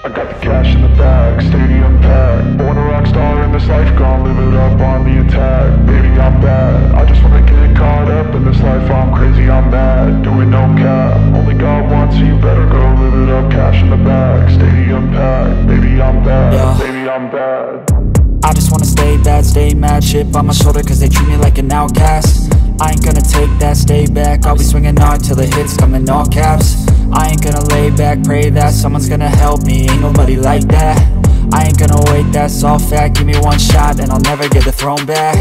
I got the cash in the bag, stadium packed. Born a rock star in this life, gon' live it up on the attack. Baby, I'm bad, I just wanna get caught up in this life. I'm crazy, I'm mad, doing no cap. Only God wants you, better go live it up. Cash in the bag, stadium packed. Baby, I'm bad, yeah. Baby, I'm bad. I just wanna stay bad, stay mad. Chip on my shoulder cause they treat me like an outcast. I ain't gonna take that, stay back. I'll be swinging hard till the hits come in all caps. I ain't gonna lay back, pray that someone's gonna help me. Ain't nobody like that. I ain't gonna wait, that's all fact. Give me one shot and I'll never get the throne back.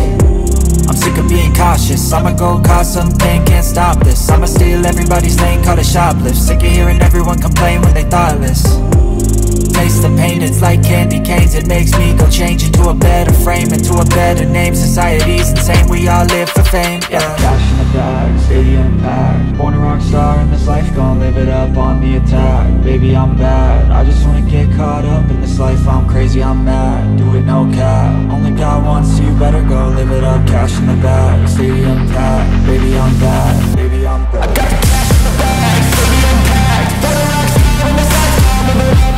I'm sick of being cautious, I'ma go cause something, can't stop this. I'ma steal everybody's lane, call it shoplift. Sick of hearing everyone complain when they thoughtless. Taste the pain, it's like candy canes. It makes me go change into a better frame, into a better name. Society's insane, we all live for fame, yeah. Cash in the bag, stadium packed. Born a rock star in this life, gon' live it up on the attack. Baby, I'm bad, I just wanna get caught up in this life. I'm crazy, I'm mad, do it no cap. Only God wants you, better go live it up. Cash in the bag, stadium packed. Baby, I'm bad, baby, I'm bad. I got the cash in the bag, stadium packed. Born a rock star in this life, gon' live it up.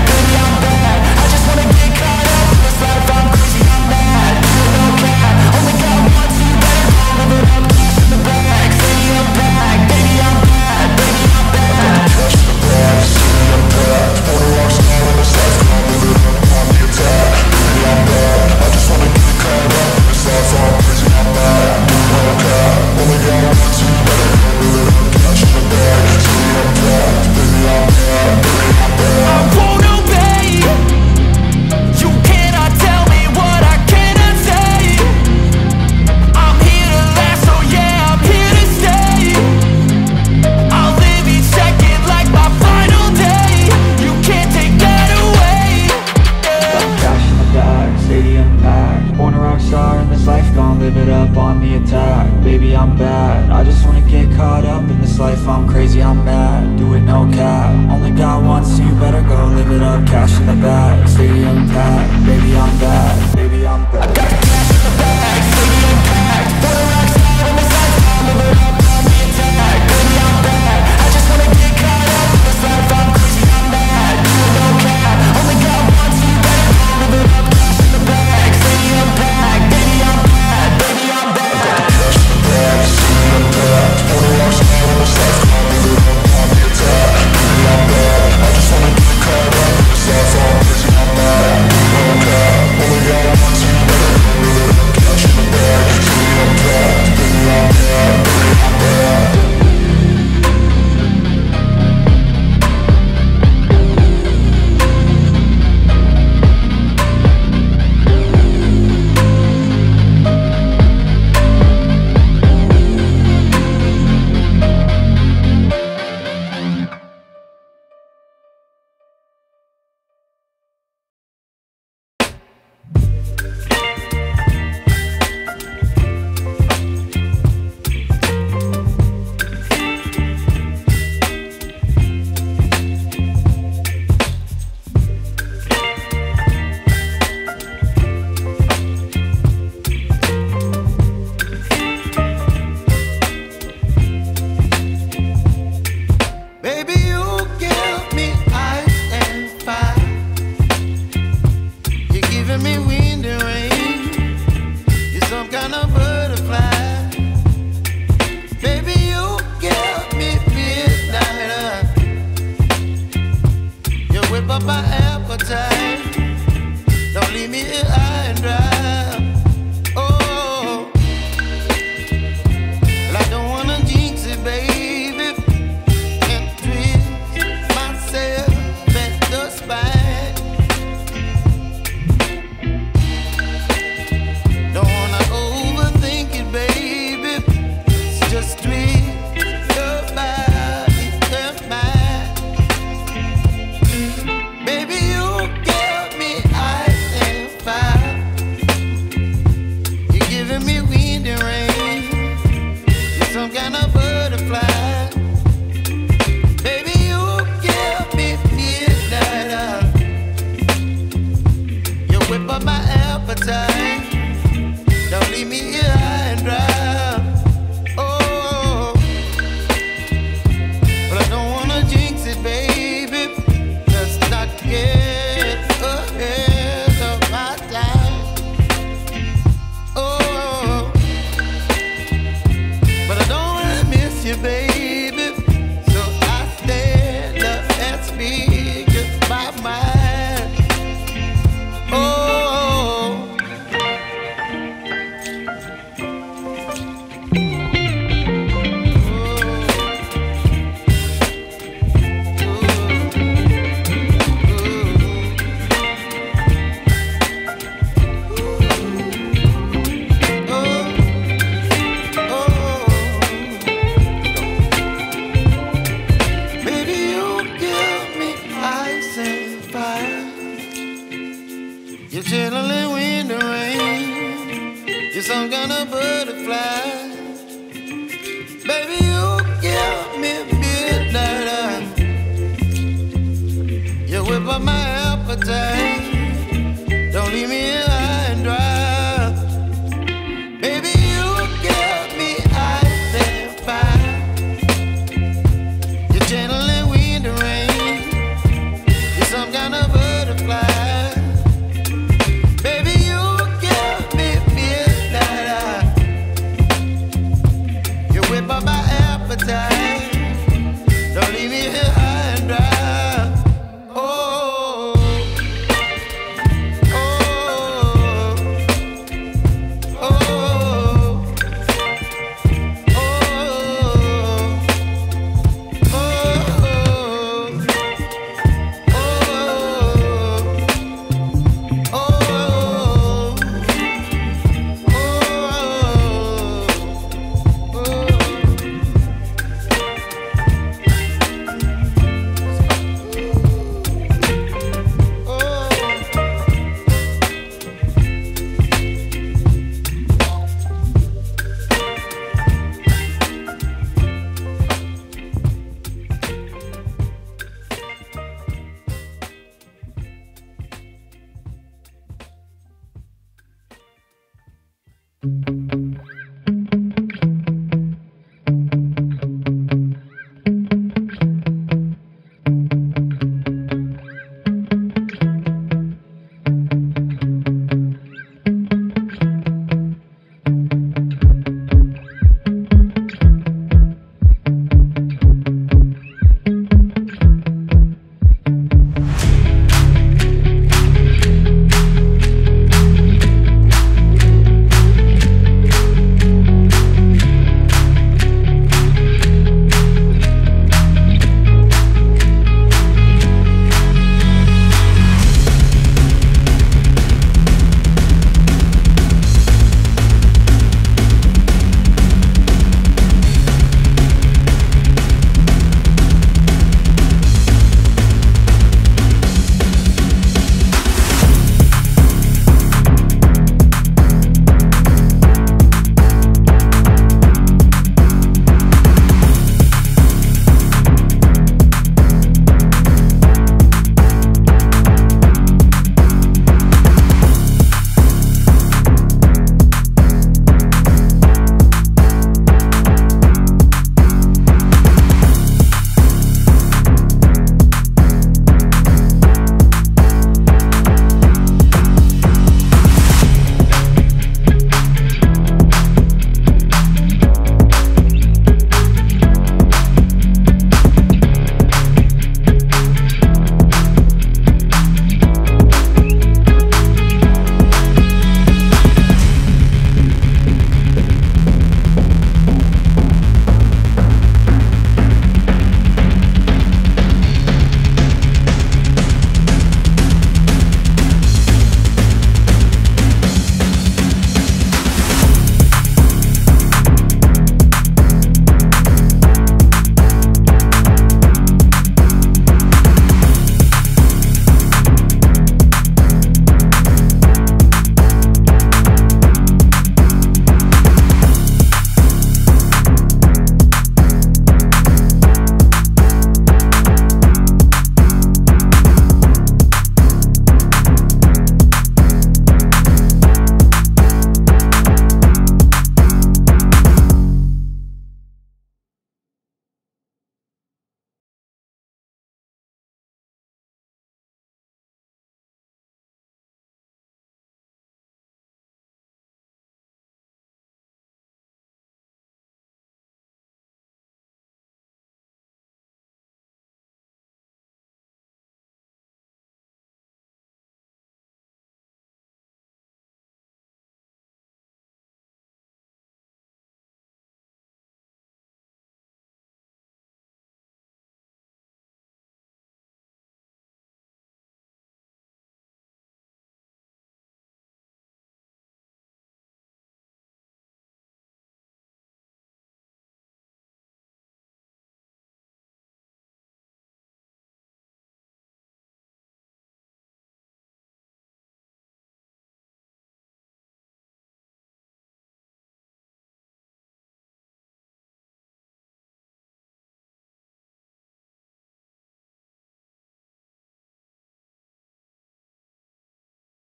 Baby, I'm bad, I just wanna get caught up in this life. I'm crazy, I'm mad, do it no cap. Only God wants you, better go live it up. Cash in the bag, stadium packed. Baby, I'm bad, baby, I'm bad. Cash in the bag, stadium packed. Born a rock star in this life, gon' live it up on the attack. Baby, I'm bad, I just wanna get caught up in this life. I'm crazy, I'm mad, do it no cap. Only God wants you, better go live it up. Cash in the bag, stadium packed. Baby, I'm bad, baby, I'm bad. I won't obey. You cannot tell me what I cannot say. I'm here to last, so yeah, I'm here to stay. I'll live each second like my final day. You can't take that away, yeah. Cash in the bag, stadium packed. Born a rock star in this life, gon' live it up on the attack. Baby, I'm bad, I just wanna get caught up in this life. I'm crazy, I'm mad, do it no cap. Only God wants you, better go live it up. Cash in the bag, stadium packed. Baby, I'm bad, baby, I'm bad. I got the cash in the bag, stadium packed. Born a rock star in this life, gon' live it up on the attack. Baby, I'm bad, I just wanna get caught up in this life. I'm crazy, I'm mad, do it no cap. Only God wants you, better go live it up. Cash in the bag, stadium packed. Baby, I'm bad, baby, I'm bad. I got the cash in the bag, stadium packed. Born a rock star in this life, gon' live it up on the attack. Baby, I'm bad, I just wanna get caught up in this life. I'm crazy, I'm mad, do it no cap. Only God wants you, better go live it up. Cash in the bag, stadium packed. Baby, I'm bad, baby, I'm bad. some kind of butterfly. Baby, you give me midnight. You whip up my appetite. Don't leave me here high and dry. Baby, you give me ice and fire. You're channeling wind and rain. You're some kind of butterfly. Baby, you give me midnight. You whip up my appetite. Don't leave me here high and dry.